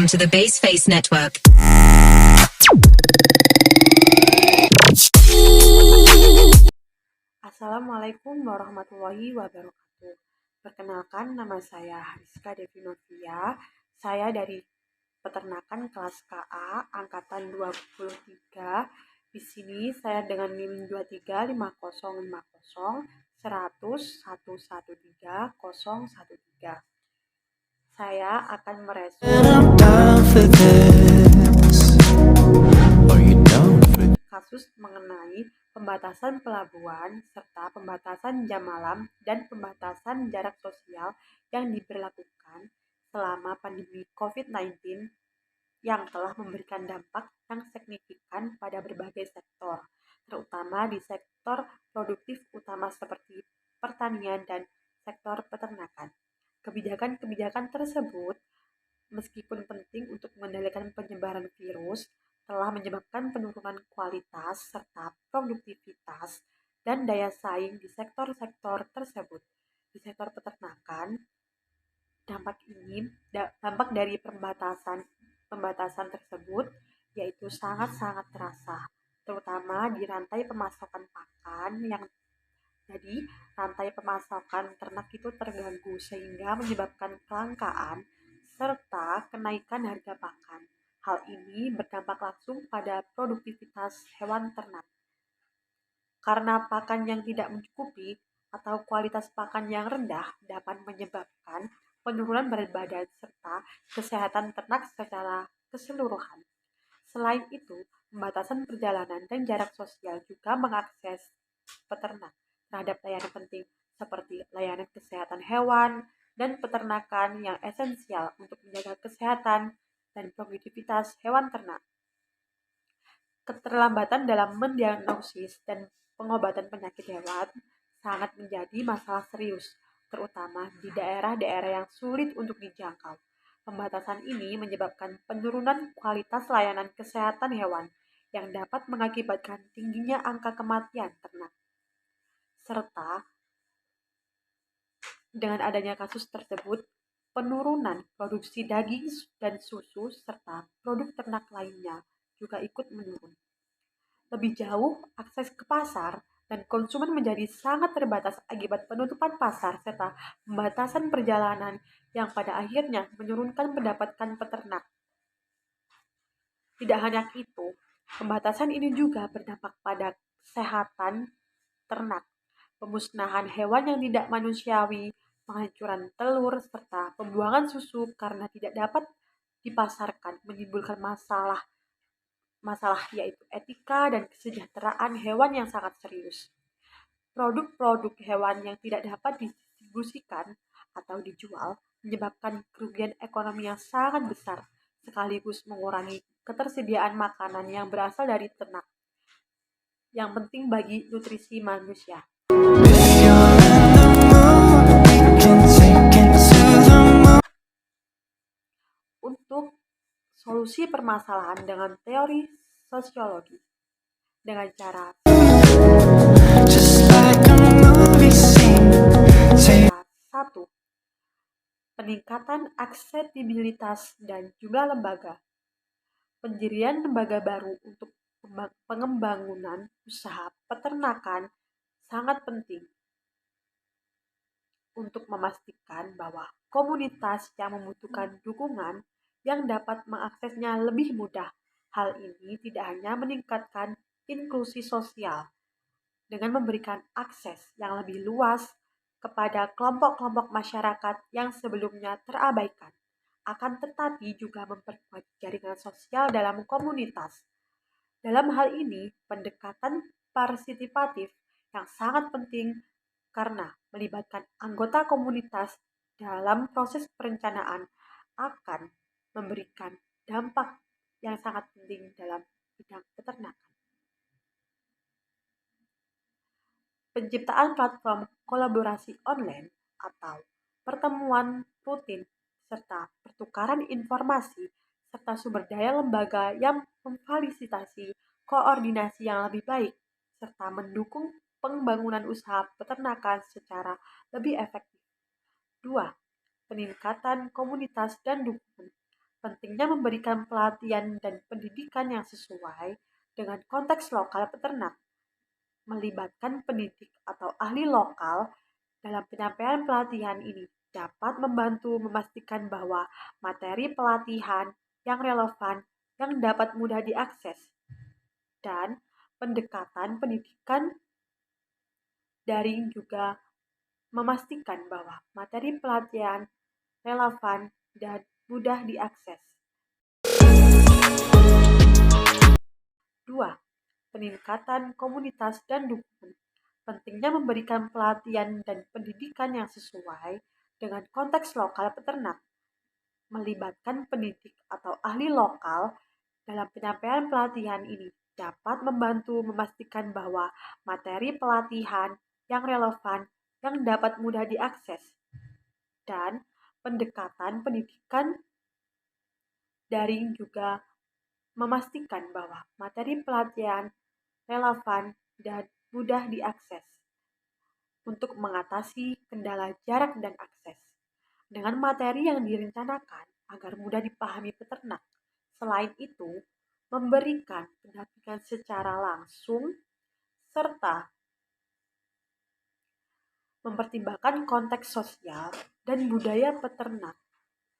to the Base Face Network. Assalamualaikum warahmatullahi wabarakatuh. Perkenalkan, nama saya Hariska Devinovia. Saya dari Peternakan kelas KA angkatan 23. Di sini saya dengan NIM 2355050100113. Saya akan merespon kasus mengenai pembatasan pelabuhan serta pembatasan jam malam dan pembatasan jarak sosial yang diberlakukan selama pandemi COVID-19 yang telah memberikan dampak yang signifikan pada berbagai sektor, terutama di sektor produktif utama seperti pertanian dan sektor peternakan. Kebijakan-kebijakan tersebut, meskipun penting untuk mengendalikan penyebaran virus, telah menyebabkan penurunan kualitas serta produktivitas dan daya saing di sektor-sektor tersebut. Di sektor peternakan, dampak dari pembatasan tersebut yaitu sangat-sangat terasa, terutama di rantai pemasokan pakan jadi rantai pemasokan ternak itu terganggu sehingga menyebabkan kelangkaan serta kenaikan harga pakan. Hal ini berdampak langsung pada produktivitas hewan ternak. Karena pakan yang tidak mencukupi atau kualitas pakan yang rendah dapat menyebabkan penurunan berat badan serta kesehatan ternak secara keseluruhan. Selain itu, pembatasan perjalanan dan jarak sosial juga mengakses peternak terhadap layanan penting seperti layanan kesehatan hewan dan peternakan yang esensial untuk menjaga kesehatan dan produktivitas hewan ternak. Keterlambatan dalam mendiagnosis dan pengobatan penyakit hewan sangat menjadi masalah serius, terutama di daerah-daerah yang sulit untuk dijangkau. Pembatasan ini menyebabkan penurunan kualitas layanan kesehatan hewan yang dapat mengakibatkan tingginya angka kematian ternak. Serta dengan adanya kasus tersebut, penurunan produksi daging dan susu serta produk ternak lainnya juga ikut menurun. Lebih jauh, akses ke pasar dan konsumen menjadi sangat terbatas akibat penutupan pasar serta pembatasan perjalanan yang pada akhirnya menurunkan pendapatan peternak. Tidak hanya itu, pembatasan ini juga berdampak pada kesehatan ternak. Pemusnahan hewan yang tidak manusiawi, penghancuran telur, serta pembuangan susu karena tidak dapat dipasarkan menimbulkan masalah yaitu etika dan kesejahteraan hewan yang sangat serius. Produk-produk hewan yang tidak dapat didistribusikan atau dijual menyebabkan kerugian ekonomi yang sangat besar, sekaligus mengurangi ketersediaan makanan yang berasal dari ternak yang penting bagi nutrisi manusia. Untuk solusi permasalahan dengan teori sosiologi dengan cara 1. Peningkatan aksesibilitas dan jumlah lembaga. Pendirian lembaga baru untuk pengembangan usaha peternakan sangat penting untuk memastikan bahwa komunitas yang membutuhkan dukungan yang dapat mengaksesnya lebih mudah. Hal ini tidak hanya meningkatkan inklusi sosial dengan memberikan akses yang lebih luas kepada kelompok-kelompok masyarakat yang sebelumnya terabaikan, akan tetapi juga memperkuat jaringan sosial dalam komunitas. Dalam hal ini, pendekatan partisipatif yang sangat penting karena melibatkan anggota komunitas dalam proses perencanaan akan memberikan dampak yang sangat penting dalam bidang peternakan. Penciptaan platform kolaborasi online atau pertemuan rutin serta pertukaran informasi serta sumber daya lembaga yang memfasilitasi koordinasi yang lebih baik serta mendukung pembangunan usaha peternakan secara lebih efektif. 2. Peningkatan komunitas dan dukungan. pentingnya memberikan pelatihan dan pendidikan yang sesuai dengan konteks lokal peternak, melibatkan pendidik atau ahli lokal dalam penyampaian pelatihan ini dapat membantu memastikan bahwa materi pelatihan yang relevan yang dapat mudah diakses dan pendekatan pendidikan daring juga memastikan bahwa materi pelatihan relevan dan mudah diakses. 2. Peningkatan komunitas dan dukungan. Pentingnya memberikan pelatihan dan pendidikan yang sesuai dengan konteks lokal peternak, melibatkan pendidik atau ahli lokal dalam penyampaian pelatihan ini dapat membantu memastikan bahwa materi pelatihan yang relevan yang dapat mudah diakses dan pendekatan pendidikan daring juga memastikan bahwa materi pelatihan relevan dan mudah diakses untuk mengatasi kendala jarak dan akses dengan materi yang direncanakan agar mudah dipahami peternak. Selain itu, memberikan pendampingan secara langsung serta mempertimbangkan konteks sosial dan budaya peternak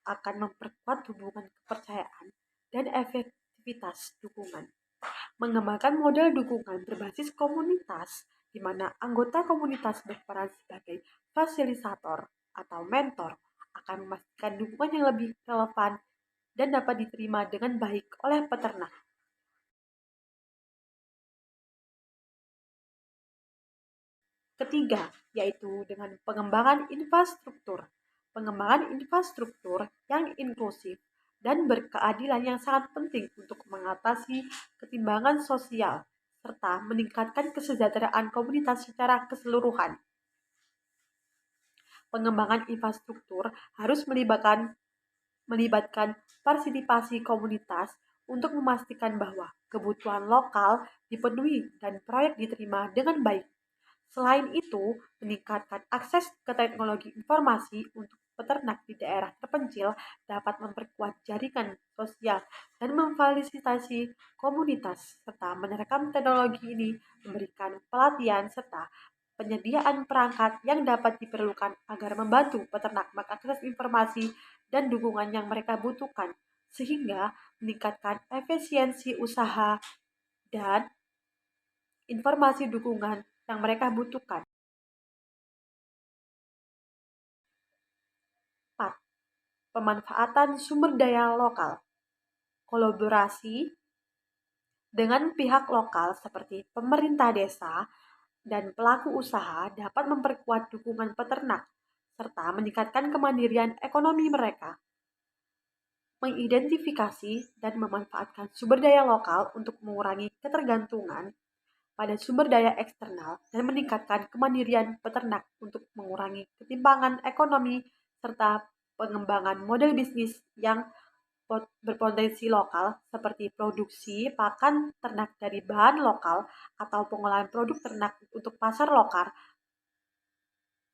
akan memperkuat hubungan kepercayaan dan efektivitas dukungan. Mengembangkan model dukungan berbasis komunitas, di mana anggota komunitas berperan sebagai fasilitator atau mentor, akan memastikan dukungan yang lebih relevan dan dapat diterima dengan baik oleh peternak. Ketiga, yaitu dengan pengembangan infrastruktur. Pengembangan infrastruktur yang inklusif dan berkeadilan yang sangat penting untuk mengatasi ketimbangan sosial serta meningkatkan kesejahteraan komunitas secara keseluruhan. Pengembangan infrastruktur harus melibatkan partisipasi komunitas untuk memastikan bahwa kebutuhan lokal dipenuhi dan proyek diterima dengan baik. Selain itu, meningkatkan akses ke teknologi informasi untuk peternak di daerah terpencil dapat memperkuat jaringan sosial dan memfasilitasi komunitas, serta menerapkan teknologi ini memberikan pelatihan serta penyediaan perangkat yang dapat diperlukan agar membantu peternak mengakses informasi dan dukungan yang mereka butuhkan, sehingga meningkatkan efisiensi usaha dan informasi dukungan yang mereka butuhkan. 4. Pemanfaatan sumber daya lokal. Kolaborasi dengan pihak lokal seperti pemerintah desa dan pelaku usaha dapat memperkuat dukungan peternak serta meningkatkan kemandirian ekonomi mereka. Mengidentifikasi dan memanfaatkan sumber daya lokal untuk mengurangi ketergantungan pada sumber daya eksternal dan meningkatkan kemandirian peternak untuk mengurangi ketimpangan ekonomi serta pengembangan model bisnis yang berpotensi lokal seperti produksi pakan ternak dari bahan lokal atau pengolahan produk ternak untuk pasar lokal,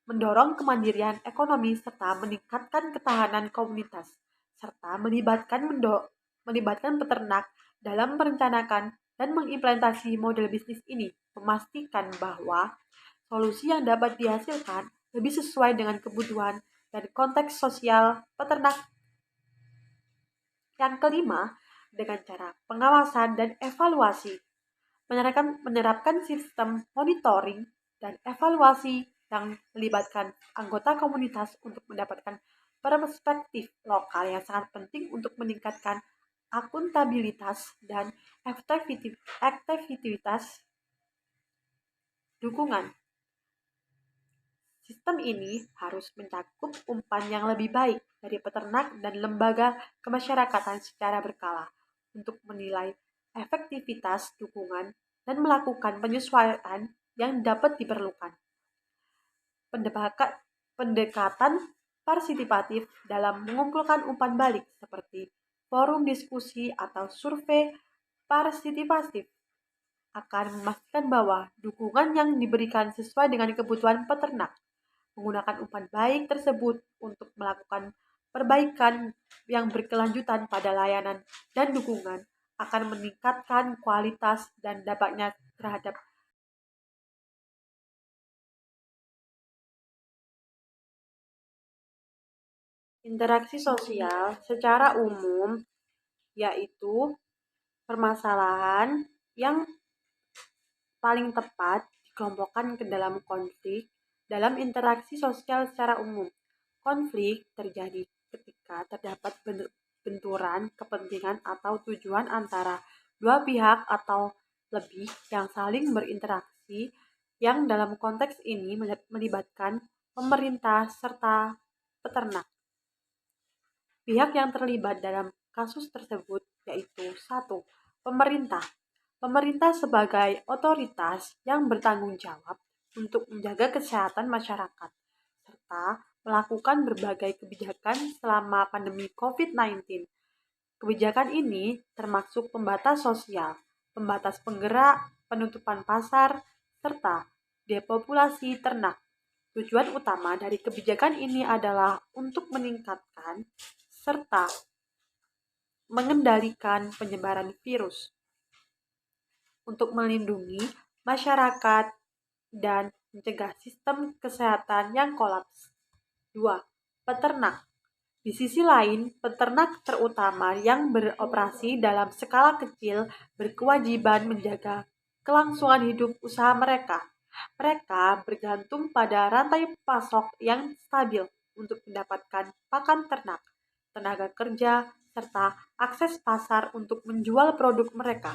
mendorong kemandirian ekonomi serta meningkatkan ketahanan komunitas, serta melibatkan peternak dalam merencanakan dan mengimplementasi model bisnis ini, memastikan bahwa solusi yang dapat dihasilkan lebih sesuai dengan kebutuhan dan konteks sosial peternak. Yang kelima, dengan cara pengawasan dan evaluasi. Menerapkan sistem monitoring dan evaluasi yang melibatkan anggota komunitas untuk mendapatkan perspektif lokal yang sangat penting untuk meningkatkan akuntabilitas dan efektivitas dukungan. Sistem ini harus mencakup umpan yang lebih baik dari peternak dan lembaga kemasyarakatan secara berkala untuk menilai efektivitas dukungan dan melakukan penyesuaian yang dapat diperlukan. Pendekatan partisipatif dalam mengumpulkan umpan balik seperti forum diskusi atau survei partisipatif akan memastikan bahwa dukungan yang diberikan sesuai dengan kebutuhan peternak. Menggunakan umpan baik tersebut untuk melakukan perbaikan yang berkelanjutan pada layanan dan dukungan akan meningkatkan kualitas dan dampaknya terhadap interaksi sosial secara umum, yaitu permasalahan yang paling tepat dikelompokkan ke dalam konflik dalam interaksi sosial secara umum. Konflik terjadi ketika terdapat benturan kepentingan atau tujuan antara dua pihak atau lebih yang saling berinteraksi, yang dalam konteks ini melibatkan pemerintah serta peternak. Pihak yang terlibat dalam kasus tersebut yaitu 1. Pemerintah. Pemerintah sebagai otoritas yang bertanggung jawab untuk menjaga kesehatan masyarakat serta melakukan berbagai kebijakan selama pandemi COVID-19. Kebijakan ini termasuk pembatas sosial, pembatas penggerak, penutupan pasar, serta depopulasi ternak. Tujuan utama dari kebijakan ini adalah untuk meningkatkan serta mengendalikan penyebaran virus, untuk melindungi masyarakat dan mencegah sistem kesehatan yang kolaps. 2. Peternak. Di sisi lain, peternak terutama yang beroperasi dalam skala kecil berkewajiban menjaga kelangsungan hidup usaha mereka. Mereka bergantung pada rantai pasok yang stabil untuk mendapatkan pakan ternak, tenaga kerja, serta akses pasar untuk menjual produk mereka.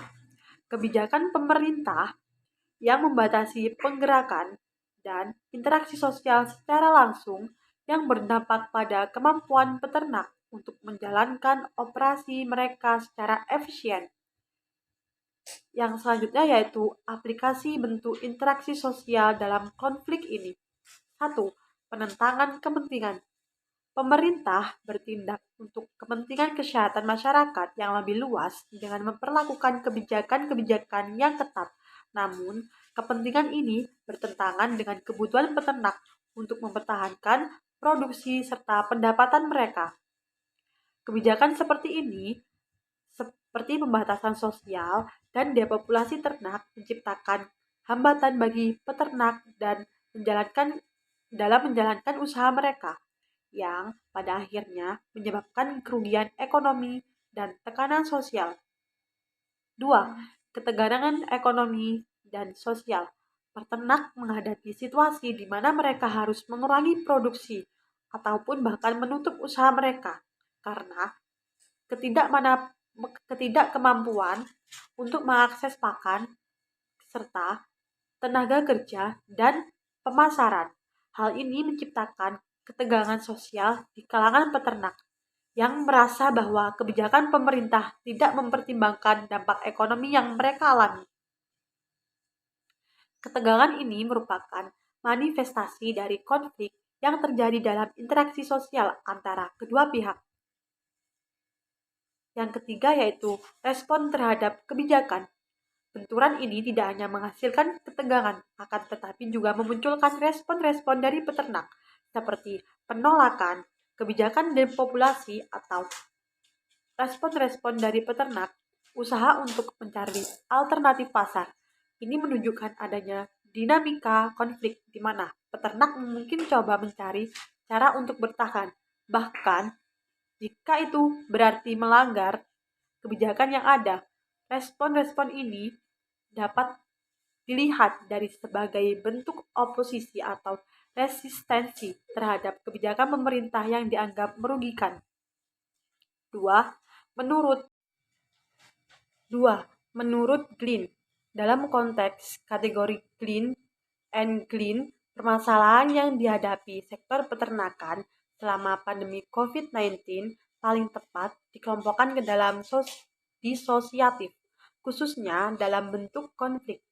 Kebijakan pemerintah yang membatasi penggerakan dan interaksi sosial secara langsung yang berdampak pada kemampuan peternak untuk menjalankan operasi mereka secara efisien. Yang selanjutnya yaitu aplikasi bentuk interaksi sosial dalam konflik ini. 1. Penentangan kepentingan. Pemerintah bertindak untuk kepentingan kesehatan masyarakat yang lebih luas dengan memperlakukan kebijakan-kebijakan yang ketat. Namun, kepentingan ini bertentangan dengan kebutuhan peternak untuk mempertahankan produksi serta pendapatan mereka. Kebijakan seperti ini, seperti pembatasan sosial dan depopulasi ternak, menciptakan hambatan bagi peternak dan menjalankan usaha mereka, yang pada akhirnya menyebabkan kerugian ekonomi dan tekanan sosial. 2. Ketegangan ekonomi dan sosial. Peternak menghadapi situasi di mana mereka harus mengurangi produksi ataupun bahkan menutup usaha mereka karena ketidakmampuan untuk mengakses pakan serta tenaga kerja dan pemasaran. Hal ini menciptakan ketegangan sosial di kalangan peternak yang merasa bahwa kebijakan pemerintah tidak mempertimbangkan dampak ekonomi yang mereka alami. Ketegangan ini merupakan manifestasi dari konflik yang terjadi dalam interaksi sosial antara kedua pihak. Yang ketiga yaitu respon terhadap kebijakan. Benturan ini tidak hanya menghasilkan ketegangan, akan tetapi juga memunculkan respon-respon dari peternak, seperti penolakan, kebijakan depopulasi, atau respon-respon dari peternak, usaha untuk mencari alternatif pasar. Ini menunjukkan adanya dinamika konflik di mana peternak mungkin coba mencari cara untuk bertahan, bahkan jika itu berarti melanggar kebijakan yang ada. Respon-respon ini dapat dilihat dari sebagai bentuk oposisi atau resistensi terhadap kebijakan pemerintah yang dianggap merugikan. 2. Menurut 2. Menurut Glynn, dalam konteks kategori Glynn and Glynn, permasalahan yang dihadapi sektor peternakan selama pandemi COVID-19 paling tepat dikelompokkan ke dalam disosiatif, khususnya dalam bentuk konflik.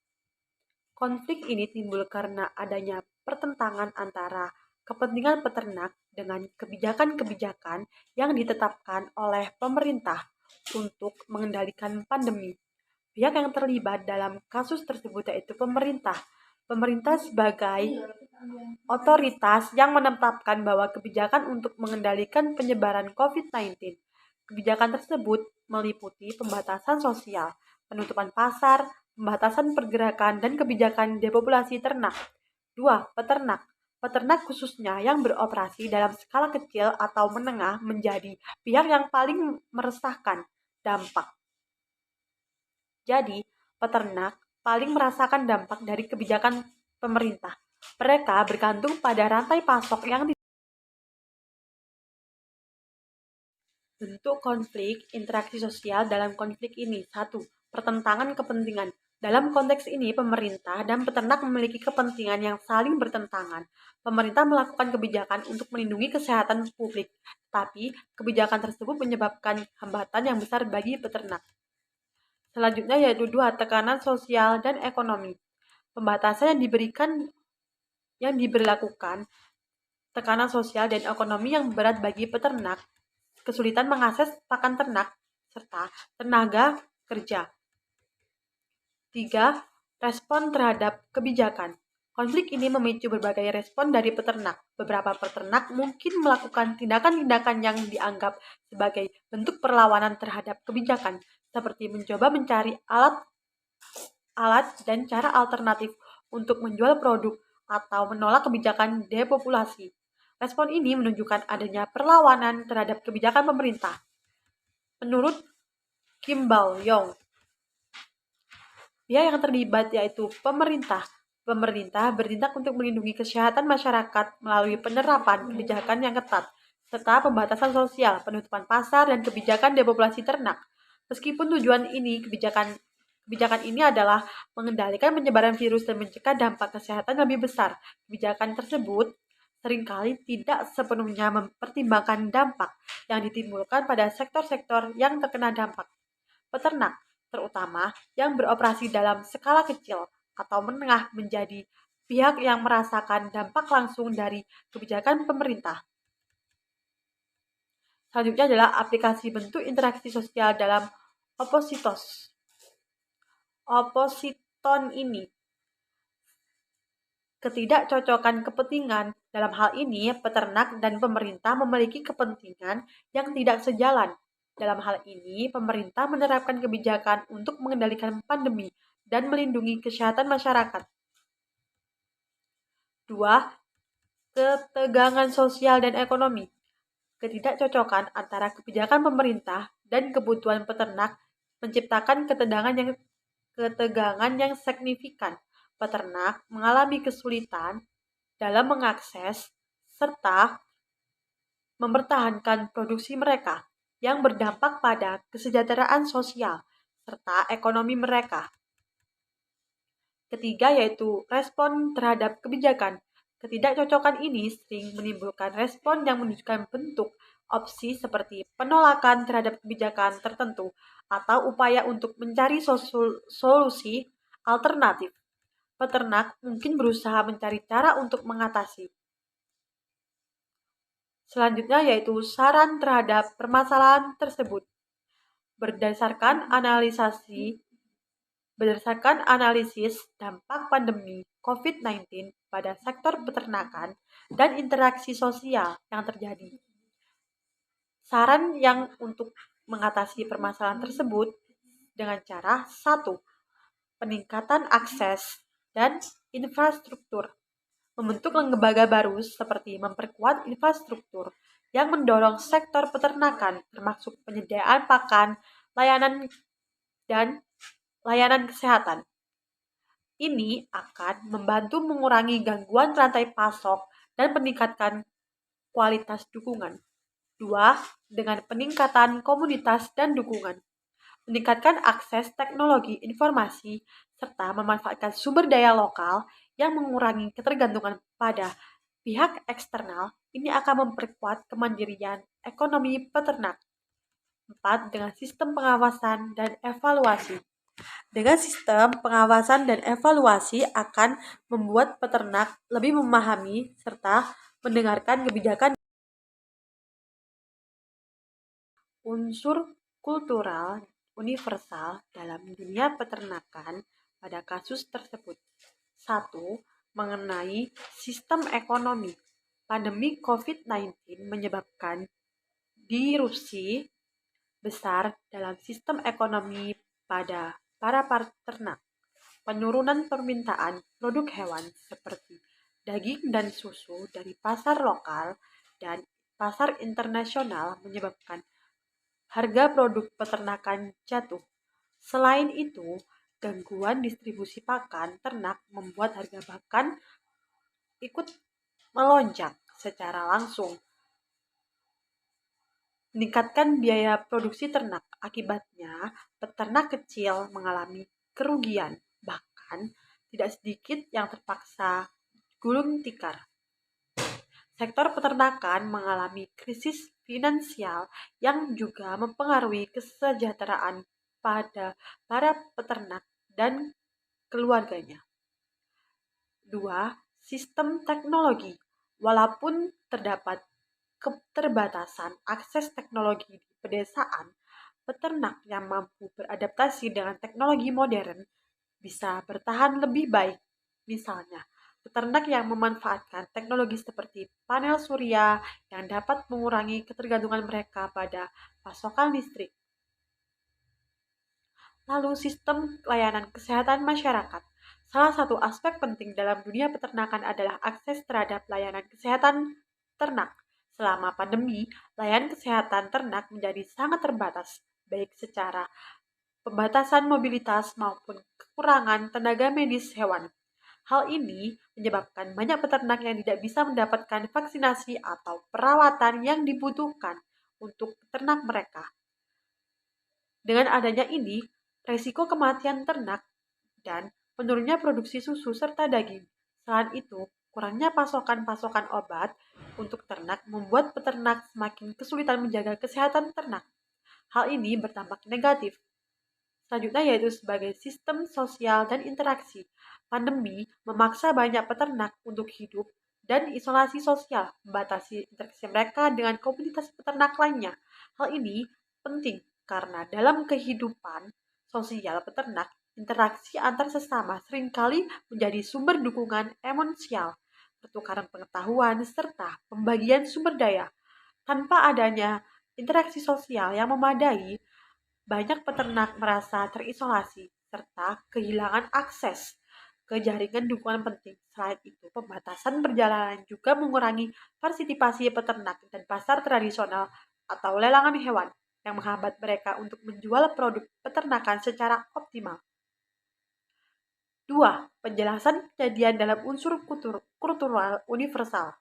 Konflik ini timbul karena adanya pertentangan antara kepentingan peternak dengan kebijakan-kebijakan yang ditetapkan oleh pemerintah untuk mengendalikan pandemi. Pihak yang terlibat dalam kasus tersebut yaitu pemerintah Pemerintah sebagai otoritas yang menetapkan bahwa kebijakan untuk mengendalikan penyebaran COVID-19. Kebijakan tersebut meliputi pembatasan sosial, penutupan pasar, pembatasan pergerakan, dan kebijakan depopulasi ternak. 2. Peternak. Peternak khususnya yang beroperasi dalam skala kecil atau menengah menjadi pihak yang paling meresahkan dampak. Jadi, peternak paling merasakan dampak dari kebijakan pemerintah. Mereka bergantung pada rantai pasok yang bentuk konflik interaksi sosial dalam konflik ini. 1. Pertentangan kepentingan. Dalam konteks ini, pemerintah dan peternak memiliki kepentingan yang saling bertentangan. Pemerintah melakukan kebijakan untuk melindungi kesehatan publik, tapi kebijakan tersebut menyebabkan hambatan yang besar bagi peternak. Selanjutnya yaitu 2. Tekanan sosial dan ekonomi. Pembatasan yang diberlakukan tekanan sosial dan ekonomi yang berat bagi peternak, kesulitan mengakses pakan ternak, serta tenaga kerja. 3. Respon terhadap kebijakan. Konflik ini memicu berbagai respon dari peternak. Beberapa peternak mungkin melakukan tindakan-tindakan yang dianggap sebagai bentuk perlawanan terhadap kebijakan, seperti mencoba mencari alat dan cara alternatif untuk menjual produk atau menolak kebijakan depopulasi. Respon ini menunjukkan adanya perlawanan terhadap kebijakan pemerintah. Menurut Kim Bao-yong, pihak yang terlibat yaitu pemerintah. Pemerintah bertindak untuk melindungi kesehatan masyarakat melalui penerapan kebijakan yang ketat, serta pembatasan sosial, penutupan pasar, dan kebijakan depopulasi ternak. Meskipun tujuan ini, kebijakan ini adalah mengendalikan penyebaran virus dan mencegah dampak kesehatan lebih besar. Kebijakan tersebut seringkali tidak sepenuhnya mempertimbangkan dampak yang ditimbulkan pada sektor-sektor yang terkena dampak. Peternak, terutama yang beroperasi dalam skala kecil atau menengah, menjadi pihak yang merasakan dampak langsung dari kebijakan pemerintah. Selanjutnya adalah aplikasi bentuk interaksi sosial dalam opositon ini. Ketidakcocokan kepentingan. Dalam hal ini, peternak dan pemerintah memiliki kepentingan yang tidak sejalan. Dalam hal ini, pemerintah menerapkan kebijakan untuk mengendalikan pandemi dan melindungi kesehatan masyarakat. 2. Ketegangan sosial dan ekonomi. Ketidakcocokan antara kebijakan pemerintah dan kebutuhan peternak menciptakan ketegangan yang signifikan. Peternak mengalami kesulitan dalam mengakses serta mempertahankan produksi mereka, yang berdampak pada kesejahteraan sosial serta ekonomi mereka. Ketiga yaitu respon terhadap kebijakan. Ketidakcocokan ini sering menimbulkan respon yang menunjukkan bentuk opsi seperti penolakan terhadap kebijakan tertentu atau upaya untuk mencari solusi alternatif. Peternak mungkin berusaha mencari cara untuk mengatasi. Selanjutnya yaitu saran terhadap permasalahan tersebut. Berdasarkan analisis dampak pandemi COVID-19 pada sektor peternakan dan interaksi sosial yang terjadi. Saran yang untuk mengatasi permasalahan tersebut dengan cara 1. Peningkatan akses dan infrastruktur. Membentuk lembaga baru seperti memperkuat infrastruktur yang mendorong sektor peternakan, termasuk penyediaan pakan, layanan, dan layanan kesehatan. Ini akan membantu mengurangi gangguan rantai pasok dan meningkatkan kualitas dukungan. 2. Dengan peningkatan komunitas dan dukungan. Meningkatkan akses teknologi informasi serta memanfaatkan sumber daya lokal yang mengurangi ketergantungan pada pihak eksternal. Ini akan memperkuat kemandirian ekonomi peternak. 4. Dengan sistem pengawasan dan evaluasi. Dengan sistem pengawasan dan evaluasi akan membuat peternak lebih memahami serta mendengarkan kebijakan. Unsur kultural universal dalam dunia peternakan pada kasus tersebut. Satu, mengenai sistem ekonomi. Pandemi COVID-19 menyebabkan disrupsi besar dalam sistem ekonomi pada para peternak. Penurunan permintaan produk hewan seperti daging dan susu dari pasar lokal dan pasar internasional menyebabkan harga produk peternakan jatuh. Selain itu, gangguan distribusi pakan ternak membuat harga pakan ikut melonjak secara langsung, meningkatkan biaya produksi ternak. Akibatnya, peternak kecil mengalami kerugian, bahkan tidak sedikit yang terpaksa gulung tikar. Sektor peternakan mengalami krisis finansial yang juga mempengaruhi kesejahteraan pada para peternak dan keluarganya. 2. Sistem teknologi. Walaupun terdapat keterbatasan akses teknologi di pedesaan, peternak yang mampu beradaptasi dengan teknologi modern bisa bertahan lebih baik. Misalnya, peternak yang memanfaatkan teknologi seperti panel surya yang dapat mengurangi ketergantungan mereka pada pasokan listrik. Lalu, sistem layanan kesehatan masyarakat. Salah satu aspek penting dalam dunia peternakan adalah akses terhadap layanan kesehatan ternak. Selama pandemi, layanan kesehatan ternak menjadi sangat terbatas, baik secara pembatasan mobilitas maupun kekurangan tenaga medis hewan. Hal ini menyebabkan banyak peternak yang tidak bisa mendapatkan vaksinasi atau perawatan yang dibutuhkan untuk ternak mereka. Dengan adanya ini, resiko kematian ternak dan menurunnya produksi susu serta daging. Selain itu, kurangnya pasokan obat untuk ternak membuat peternak semakin kesulitan menjaga kesehatan ternak. Hal ini berdampak negatif. Selanjutnya yaitu sebagai sistem sosial dan interaksi. Pandemi memaksa banyak peternak untuk hidup dan isolasi sosial, membatasi interaksi mereka dengan komunitas peternak lainnya. Hal ini penting karena dalam kehidupan sosial peternak, interaksi antar sesama seringkali menjadi sumber dukungan emosional, pertukaran pengetahuan, serta pembagian sumber daya. Tanpa adanya interaksi sosial yang memadai, banyak peternak merasa terisolasi serta kehilangan akses ke jaringan dukungan penting. Selain itu, pembatasan perjalanan juga mengurangi partisipasi peternak dan pasar tradisional atau lelangan hewan yang menghambat mereka untuk menjual produk peternakan secara optimal. 2. Penjelasan kejadian dalam unsur kultural universal.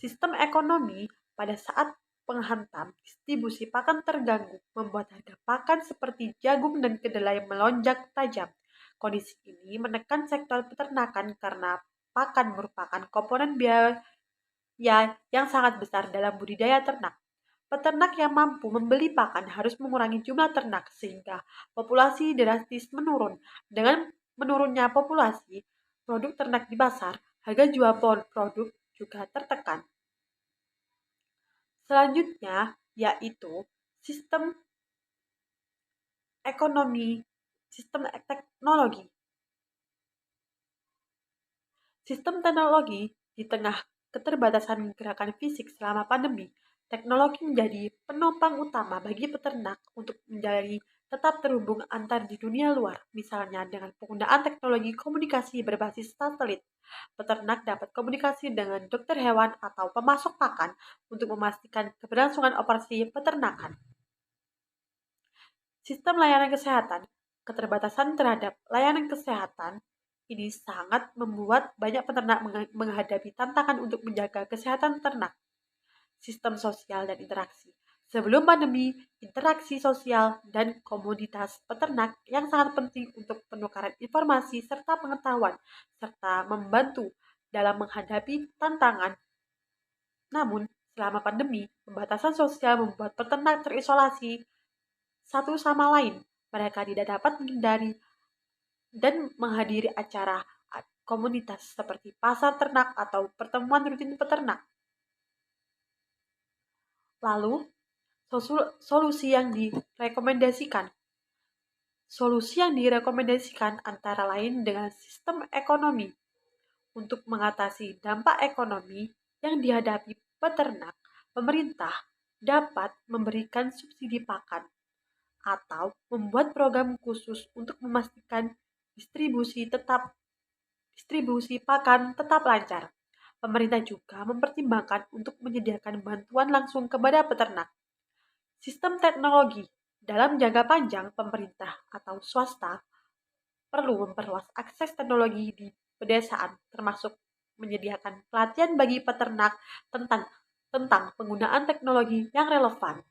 Sistem ekonomi pada saat penghantam distribusi pakan terganggu, membuat harga pakan seperti jagung dan kedelai melonjak tajam. Kondisi ini menekan sektor peternakan karena pakan merupakan komponen biaya yang sangat besar dalam budidaya ternak. Peternak yang mampu membeli pakan harus mengurangi jumlah ternak sehingga populasi drastis menurun. Dengan menurunnya populasi produk ternak di pasar, harga jual produk juga tertekan. Selanjutnya yaitu sistem teknologi. Sistem teknologi di tengah keterbatasan gerakan fisik selama pandemi, teknologi menjadi penopang utama bagi peternak untuk menjadi tetap terhubung antar di dunia luar. Misalnya dengan penggunaan teknologi komunikasi berbasis satelit, peternak dapat komunikasi dengan dokter hewan atau pemasok pakan untuk memastikan keberlangsungan operasi peternakan. Sistem layanan kesehatan. Keterbatasan terhadap layanan kesehatan ini sangat membuat banyak peternak menghadapi tantangan untuk menjaga kesehatan ternak. Sistem sosial dan interaksi. Sebelum pandemi, interaksi sosial dan komunitas peternak yang sangat penting untuk penukaran informasi serta pengetahuan, serta membantu dalam menghadapi tantangan. Namun, selama pandemi, pembatasan sosial membuat peternak terisolasi satu sama lain. Mereka tidak dapat menghindari dan menghadiri acara komunitas seperti pasar ternak atau pertemuan rutin peternak. Lalu, solusi yang direkomendasikan. Solusi yang direkomendasikan antara lain dengan sistem ekonomi untuk mengatasi dampak ekonomi yang dihadapi peternak. Pemerintah dapat memberikan subsidi pakan atau membuat program khusus untuk memastikan distribusi pakan tetap lancar. Pemerintah juga mempertimbangkan untuk menyediakan bantuan langsung kepada peternak. Sistem teknologi dalam jangka panjang, pemerintah atau swasta perlu memperluas akses teknologi di pedesaan, termasuk menyediakan pelatihan bagi peternak tentang penggunaan teknologi yang relevan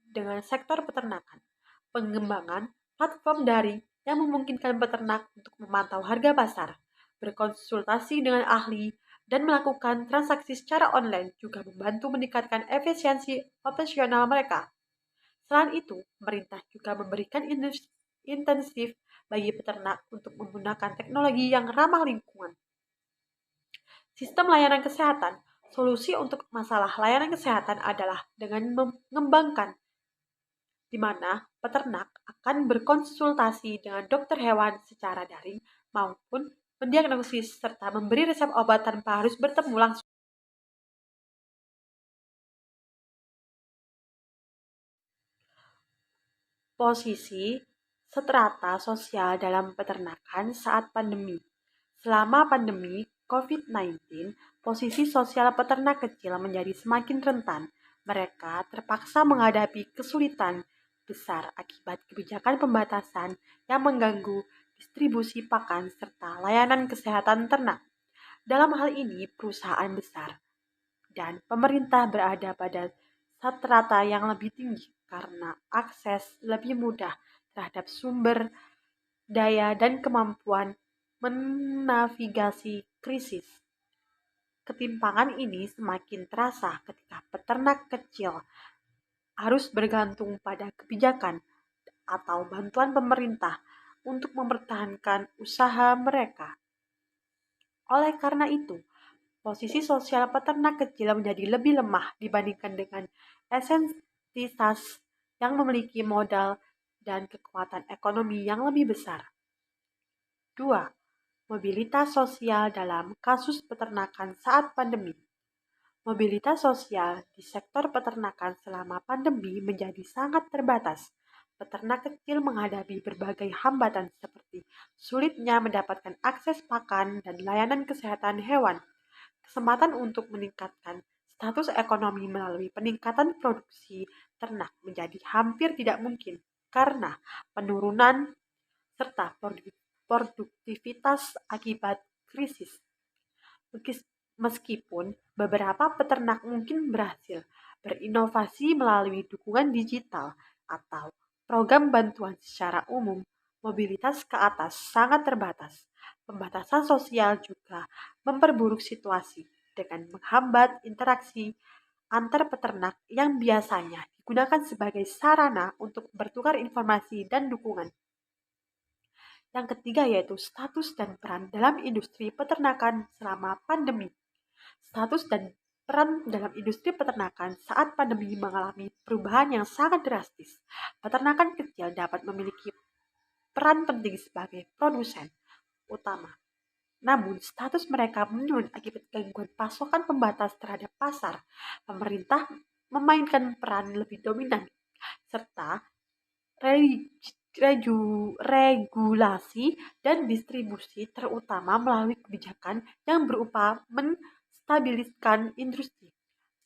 dengan sektor peternakan. Pengembangan platform daring yang memungkinkan peternak untuk memantau harga pasar, berkonsultasi dengan ahli, dan melakukan transaksi secara online juga membantu meningkatkan efisiensi operasional mereka. Selain itu, pemerintah juga memberikan intensif bagi peternak untuk menggunakan teknologi yang ramah lingkungan. Sistem layanan kesehatan. Solusi untuk masalah layanan kesehatan adalah dengan mengembangkan di mana peternak akan berkonsultasi dengan dokter hewan secara daring maupun mendiagnosis serta memberi resep obat tanpa harus bertemu langsung. Posisi strata sosial dalam peternakan saat pandemi. Selama pandemi COVID-19, posisi sosial peternak kecil menjadi semakin rentan. Mereka terpaksa menghadapi kesulitan besar akibat kebijakan pembatasan yang mengganggu distribusi pakan serta layanan kesehatan ternak. Dalam hal ini, perusahaan besar dan pemerintah berada pada strata yang lebih tinggi karena akses lebih mudah terhadap sumber daya dan kemampuan menavigasi krisis. Ketimpangan ini semakin terasa ketika peternak kecil harus bergantung pada kebijakan atau bantuan pemerintah untuk mempertahankan usaha mereka. Oleh karena itu, posisi sosial peternak kecil menjadi lebih lemah dibandingkan dengan entitas yang memiliki modal dan kekuatan ekonomi yang lebih besar. 2. Mobilitas sosial dalam kasus peternakan saat pandemi. Mobilitas sosial di sektor peternakan selama pandemi menjadi sangat terbatas. Peternak kecil menghadapi berbagai hambatan seperti sulitnya mendapatkan akses pakan dan layanan kesehatan hewan, kesempatan untuk meningkatkan status ekonomi melalui peningkatan produksi ternak menjadi hampir tidak mungkin karena penurunan serta produktivitas akibat krisis. Meskipun beberapa peternak mungkin berhasil berinovasi melalui dukungan digital atau program bantuan secara umum, mobilitas ke atas sangat terbatas. Pembatasan sosial juga memperburuk situasi dengan menghambat interaksi antar peternak yang biasanya digunakan sebagai sarana untuk bertukar informasi dan dukungan. Yang ketiga yaitu status dan peran dalam industri peternakan selama pandemi. Status dan peran dalam industri peternakan saat pandemi mengalami perubahan yang sangat drastis. Peternakan kecil dapat memiliki peran penting sebagai produsen utama. Namun, status mereka menurun akibat gangguan pasokan pembatas terhadap pasar. Pemerintah memainkan peran lebih dominan, serta regulasi dan distribusi terutama melalui kebijakan yang berupa menstabiliskan industri.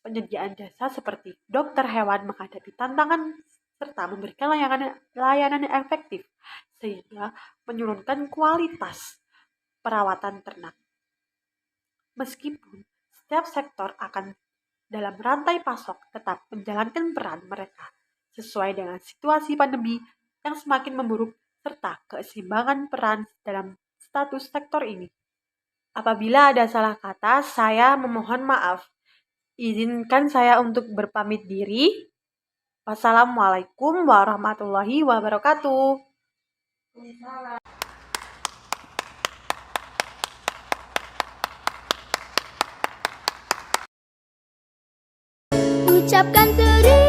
Penyediaan jasa seperti dokter hewan menghadapi tantangan serta memberikan layanan yang efektif sehingga menurunkan kualitas perawatan ternak. Meskipun setiap sektor akan dalam rantai pasok tetap menjalankan peran mereka sesuai dengan situasi pandemi yang semakin memburuk serta keseimbangan peran dalam status sektor ini. Apabila ada salah kata, saya memohon maaf. Izinkan saya untuk berpamit diri. Wassalamualaikum warahmatullahi wabarakatuh. Ucapkan terima